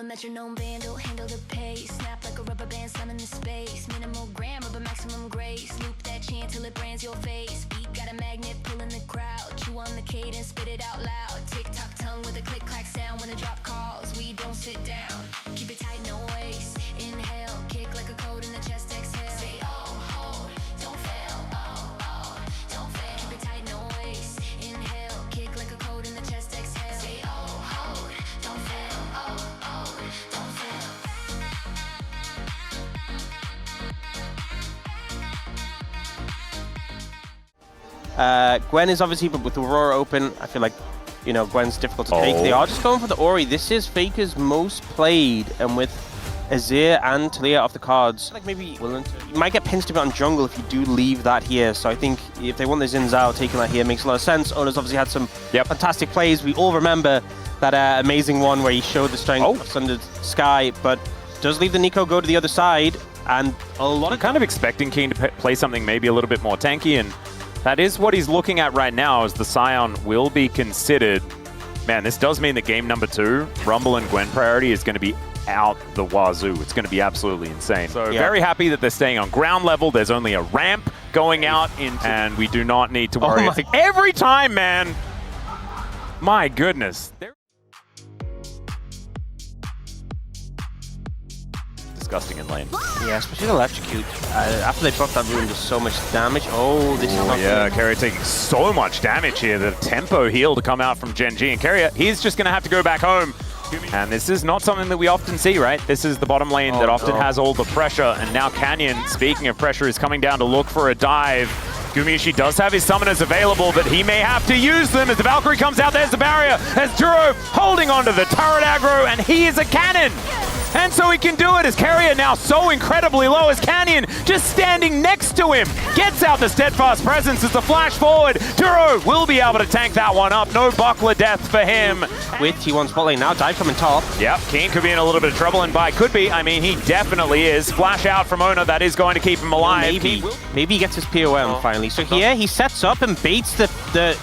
a metronome band, don't handle the pace. Snap like a rubber band, slamming the space. Minimal grammar, but maximum grace. Loop that chant till it brands your face. Beat got a magnet pulling the crowd. Chew on the cadence, spit it out loud. Tick-tock tongue with a click-clack sound. When the drop calls, we don't sit down. Keep it tight, no waste. Inhale, kick like a code in the chest, exhale. Say, oh, hold, don't fail. Oh, oh, don't fail. Keep it tight, no waste. Inhale, kick like a code in the chest, exhale. Say, oh, hold, don't fail. Oh, oh, don't fail. Gwen is obviously, but with Aurora open, I feel like, you know, Gwen's difficult to take. They are just going for the Ori. This is Faker's most played, and with Azir and Talia off the cards, like maybe willing to, you might get pinched a bit on jungle if you do leave that here. So I think if they want the Xin Zhao, taking that here makes a lot of sense. Ona's obviously had some fantastic plays. We all remember that amazing one where he showed the strength of Sundered Sky, but does leave the Nico go to the other side, and a lot of kind of expecting Keen to play something maybe a little bit more tanky, and that is what he's looking at right now, as the Scion will be considered. Man, this does mean that game number 2, Rumble and Gwen priority, is going to be out the wazoo. It's going to be absolutely insane. So very happy that they're staying on ground level. There's only a ramp going out into, and we do not need to worry. Every time, man. My goodness. Disgusting in lane. Yeah, especially the electrocute. After they buffed that rune, there's so much damage. Oh, this is not good. Keria taking so much damage here. The tempo heal to come out from Gen G, and Keria, he's just going to have to go back home. And this is not something that we often see, right? This is the bottom lane that often has all the pressure. And now Canyon, speaking of pressure, is coming down to look for a dive. Gumiushi does have his summoners available, but he may have to use them as the Valkyrie comes out. There's the barrier, as Duro holding onto the turret aggro, and he is a cannon. And so he can do it, as Keria now so incredibly low, as Canyon just standing next to him gets out the steadfast presence as the flash forward. Duro will be able to tank that one up. No buckler death for him. With T1 spot lane now, dive coming top. Yep, Keen could be in a little bit of trouble, and by could be, I mean, he definitely is. Flash out from Ona, that is going to keep him alive. Maybe he gets his POM finally. So here he sets up and baits the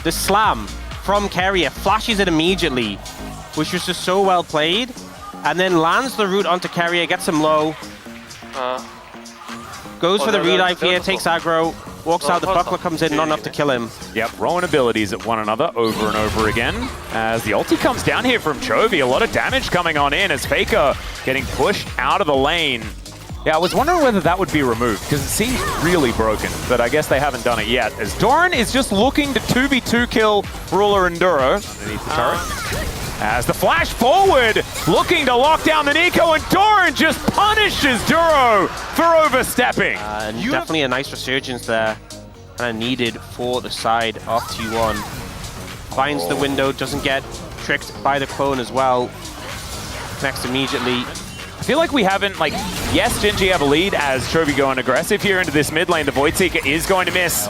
slam from Keria, flashes it immediately, which was just so well played. And then lands the root onto Keria, gets him low. Goes for the redive here, takes aggro, walks out, the buckler comes in, not enough to kill him. Yep, Rowan abilities at one another over and over again. As the ulti comes down here from Chovy, a lot of damage coming on in as Faker getting pushed out of the lane. Yeah, I was wondering whether that would be removed, because it seems really broken, but I guess they haven't done it yet. As Doran is just looking to 2v2 kill Ruler and Duro underneath the turret. As the flash forward, looking to lock down the Nico, and Doran just punishes Duro for overstepping. Definitely a nice resurgence there, kind of needed for the side of T1. Finds the window, doesn't get tricked by the clone as well. Connects immediately. I feel like we haven't, like, yes, Gen G have a lead as Chovy going aggressive here into this mid lane. The Void Seeker is going to miss.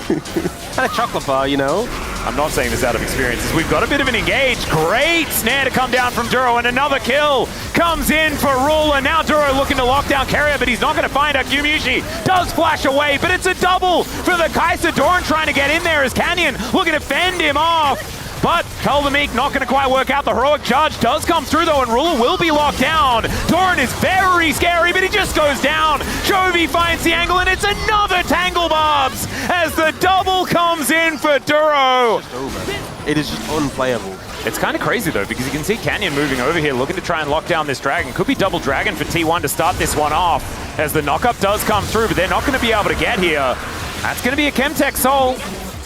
Kind of chocolate bar, you know? I'm not saying this out of experience. We've got a bit of an engage. Great snare to come down from Duro, and another kill comes in for Ruler. Now Duro looking to lock down Keria, but he's not going to find her. Gumiushi does flash away, but it's a double for the Kai'Sa. Doran trying to get in there as Canyon looking to fend him off. But Cull the Meek not going to quite work out. The heroic charge does come through though, and Ruler will be locked down. Doran is very scary, but he just goes down. Chovy finds the angle, and it's another Tangle Barbs as the double comes in for Duro. It is just unplayable. It's kind of crazy though, because you can see Canyon moving over here, looking to try and lock down this dragon. Could be double dragon for T1 to start this one off, as the knockup does come through, but they're not going to be able to get here. That's going to be a Chemtech Soul,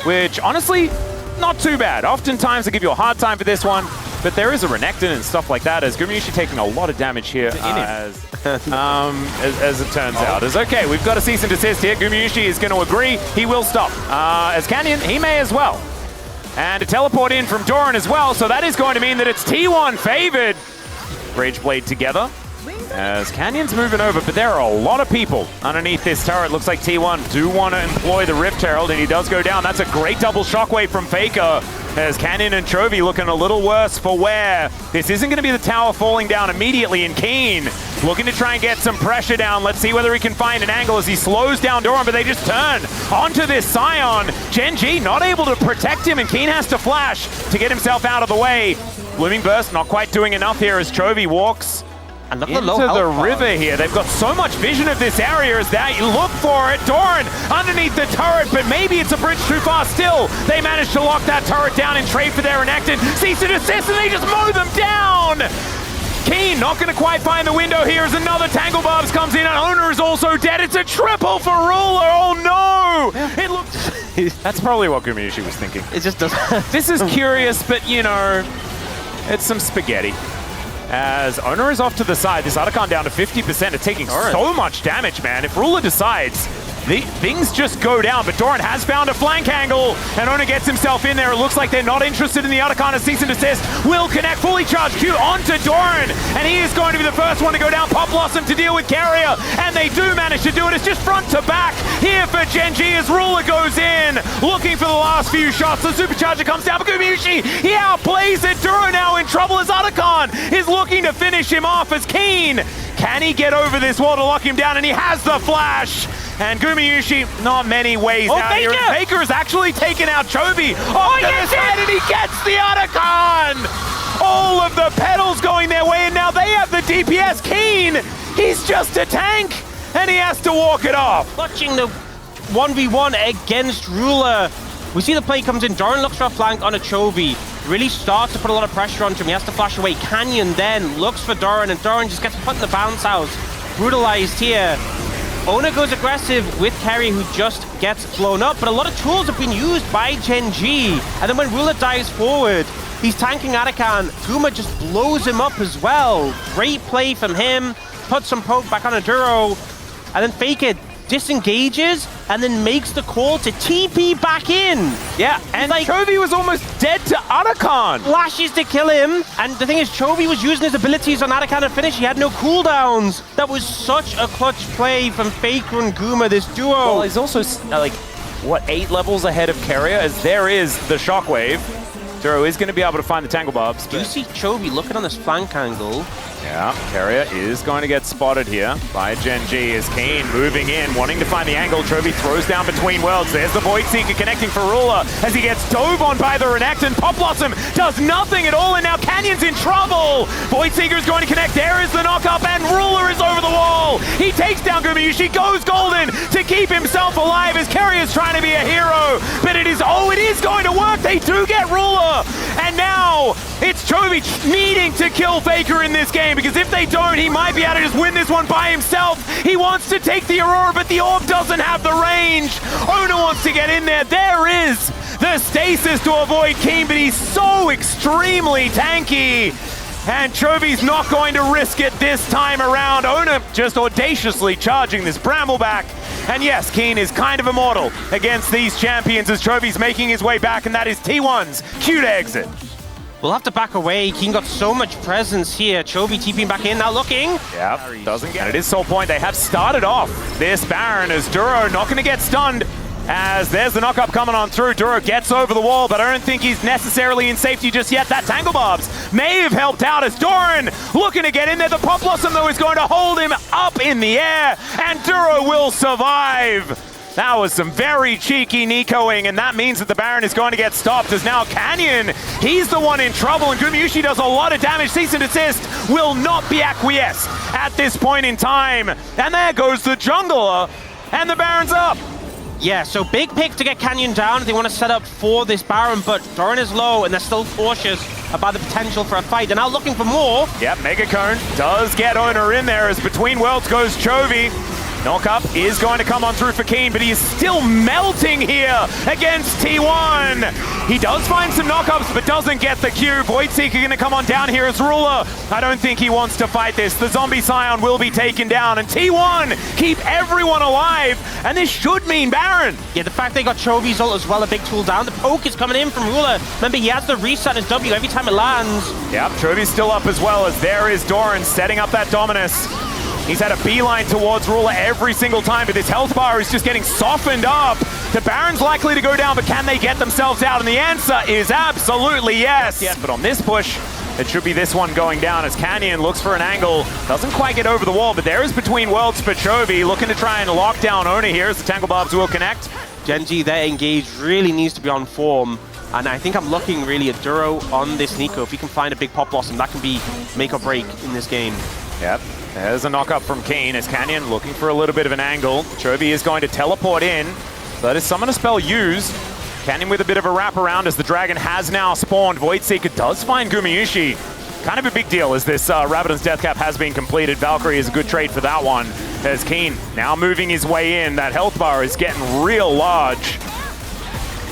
which honestly, not too bad. Oftentimes I give you a hard time for this one, but there is a Renekton and stuff like that, as Gumiushi taking a lot of damage here as it turns out. As okay, we've got a cease and desist here. Gumiushi is going to agree. He will stop. As Canyon, he may as well. And a teleport in from Doran as well, so that is going to mean that it's T1 favored. Rage Blade together. As Canyon's moving over, but there are a lot of people underneath this turret. Looks like T1 do want to employ the Rift Herald, and he does go down. That's a great double shockwave from Faker. As Canyon and Chovy looking a little worse for wear. This isn't going to be the tower falling down immediately, and Keen looking to try and get some pressure down. Let's see whether he can find an angle as he slows down Doran, but they just turn onto this Scion. Gen.G not able to protect him, and Keen has to flash to get himself out of the way. Blooming Burst not quite doing enough here as Chovy walks And look at into the low the health river here. They've got so much vision of this area as that you look for it. Doran underneath the turret, but maybe it's a bridge too far still. They managed to lock that turret down and trade for their Enacted. Cease and desist, and they just mow them down. Keen not going to quite find the window here as another Tangle Barbs comes in, and Owner is also dead. It's a triple for Ruler. Oh no! It looks... That's probably what Gumayushi was thinking. It just doesn't. This is curious, but you know, it's some spaghetti. As Owner is off to the side, this Atakan down to 50%, it's taking so much damage, man. If Ruler decides, things just go down, but Doran has found a flank angle, and Owner gets himself in there. It looks like they're not interested in the Atakan as cease and desist. Will connect, fully charged Q onto Doran, and he is going to be the first one to go down. Pop Blossom to deal with Carrier, and they do manage to do it. It's just front to back here for Gen.G as Ruler goes in, looking for the last few shots. The Supercharger comes down, but Gumayushi, he outplays it. Duro now in trouble as Atakan is looking to finish him off as Keen. Can he get over this wall to lock him down? And he has the flash. And Gumayushi, not many ways out here. Faker has actually taken out Chovy off to the side, and he gets the Atakan! All of the pedals going their way, and now they have the DPS. Keen, he's just a tank, and he has to walk it off. Watching the 1v1 against Ruler. We see the play comes in. Doran looks for a flank on a Chovy. Really starts to put a lot of pressure onto him. He has to flash away. Canyon then looks for Doran, and Doran just gets put in the bounce house. Brutalized here. Owner goes aggressive with Carry, who just gets blown up, but a lot of tools have been used by Gen.G. And then when Ruler dives forward, he's tanking Atakan. Guma just blows him up as well. Great play from him. Puts some poke back on Aduro. And then Faker disengages and then makes the call to TP back in. Yeah, and like, Chovy was almost dead to Atakan. Flashes to kill him, and the thing is, Chovy was using his abilities on Atakan to finish. He had no cooldowns. That was such a clutch play from Faker and Guma, this duo. Well, he's also, like, what, 8 levels ahead of Carrier, as there is the Shockwave. Duro is going to be able to find the Tangle Barbs. Do you see Chovy looking on this flank angle? Yeah, Carrier is going to get spotted here by Gen.G as Keen moving in, wanting to find the angle. Chovy throws down between worlds. There's the Void Seeker connecting for Ruler as he gets dove on by the Renekton. Pop Blossom does nothing at all, and now Canyon's in trouble. Void Seeker is going to connect. There is the knock-up, and Ruler is over the wall. He takes down Gumayushi, goes golden to keep himself alive as Carrier's trying to be a hero. But it is going to work. They do get Ruler. And now it's Chovy needing to kill Faker in this game, because if they don't, he might be able to just win this one by himself. He wants to take the Aurora, but the orb doesn't have the range. Owner wants to get in there. There is the stasis to avoid Keen, but he's so extremely tanky. And Chovy's not going to risk it this time around. Owner just audaciously charging this Brambleback. And yes, Keen is kind of immortal against these champions as Chovy's making his way back, and that is T1's cute exit. We'll have to back away. Keen got so much presence here. Chovy TPing back in, now looking. Yeah, doesn't get it. It is Soul Point. They have started off this Baron as Duro not going to get stunned. As there's the knock-up coming on through. Duro gets over the wall, but I don't think he's necessarily in safety just yet. That Tangle Barbs may have helped out as Doran looking to get in there. The Pop Blossom, though, is going to hold him up in the air, and Duro will survive. That was some very cheeky Nicoing, and that means that the Baron is going to get stopped as now Canyon, he's the one in trouble, and Gumayushi does a lot of damage. Cease and desist will not be acquiesced at this point in time. And there goes the jungler, and the Baron's up. Yeah, so big pick to get Canyon down if they want to set up for this Baron, but Doran is low and they're still cautious about the potential for a fight. They're now looking for more. Yep, Mega Cone does get Owner in there as between worlds goes Chovy. Knock-up is going to come on through for Keen, but he is still melting here against T1. He does find some knock-ups, but doesn't get the Q. Void Seeker going to come on down here as Ruler. I don't think he wants to fight this. The Zombie Scion will be taken down, and T1 keep everyone alive, and this should mean Baron. Yeah, the fact they got Chovy's ult as well, a big tool down. The poke is coming in from Ruler. Remember, he has the reset his W every time it lands. Yep, Chovy's still up as well, as there is Doran setting up that Dominus. He's had a beeline towards Ruler every single time, but this health bar is just getting softened up. The Baron's likely to go down, but can they get themselves out? And the answer is absolutely yes. But on this push, it should be this one going down as Canyon looks for an angle. Doesn't quite get over the wall, but there is between worlds for Chovy, looking to try and lock down Owner here as the Tangle Barbs will connect. Gen.G, their engage really needs to be on form. And I think I'm looking really at Duro on this Nico. If he can find a big pop blossom, that can be make or break in this game. Yep, there's a knock-up from Keen as Canyon looking for a little bit of an angle. Chovy is going to teleport in. That is Summoner Spell used. Canyon with a bit of a wraparound as the Dragon has now spawned. Voidseeker does find Gumayusi. Kind of a big deal as this Rabadon's Death Cap has been completed. Valkyrie is a good trade for that one. As Keen now moving his way in. That health bar is getting real large.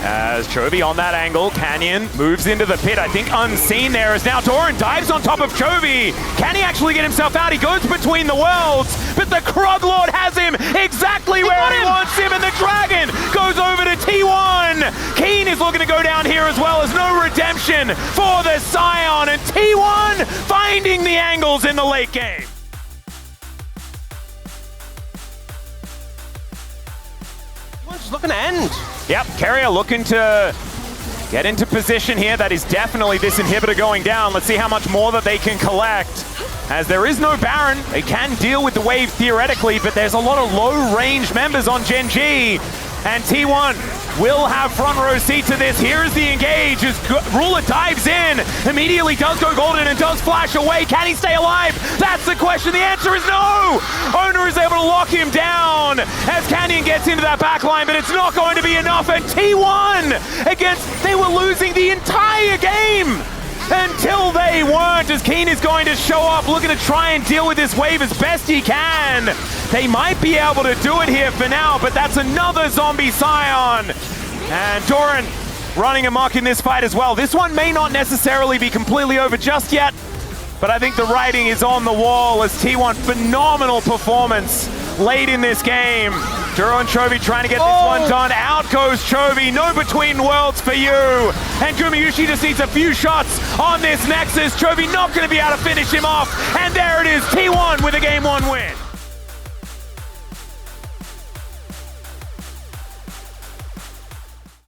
As Chovy on that angle, Canyon moves into the pit. I think unseen there as now Doran dives on top of Chovy. Can he actually get himself out? He goes between the worlds, but the Krug Lord has him exactly where he wants him, and the Dragon goes over to T1. Keen is looking to go down here as well, as no redemption for the Scion, and T1 finding the angles in the late game. Just looking to end. Yep, Carrier looking to get into position here. That is definitely this inhibitor going down. Let's see how much more that they can collect. As there is no Baron, they can deal with the wave theoretically, but there's a lot of low-range members on Gen.G. And T1 will have front row seat to this. Here's the engage as Ruler dives in. Immediately does go golden and does flash away. Can he stay alive? That's the question. The answer is no! Owner is able to lock him down as Canyon gets into that backline, but it's not going to be enough. And T1 they were losing the entire game until they weren't, as Keen is going to show up looking to try and deal with this wave as best he can. They might be able to do it here for now, but that's another zombie Scion. And Doran running amok in this fight as well. This one may not necessarily be completely over just yet, but I think the writing is on the wall as T1 phenomenal performance late in this game. Duro and Chovy trying to get this one done. Out goes Chovy. No between worlds for you. And Gumayusi just needs a few shots on this Nexus. Chovy not going to be able to finish him off. And there it is, T1 with a game 1 win.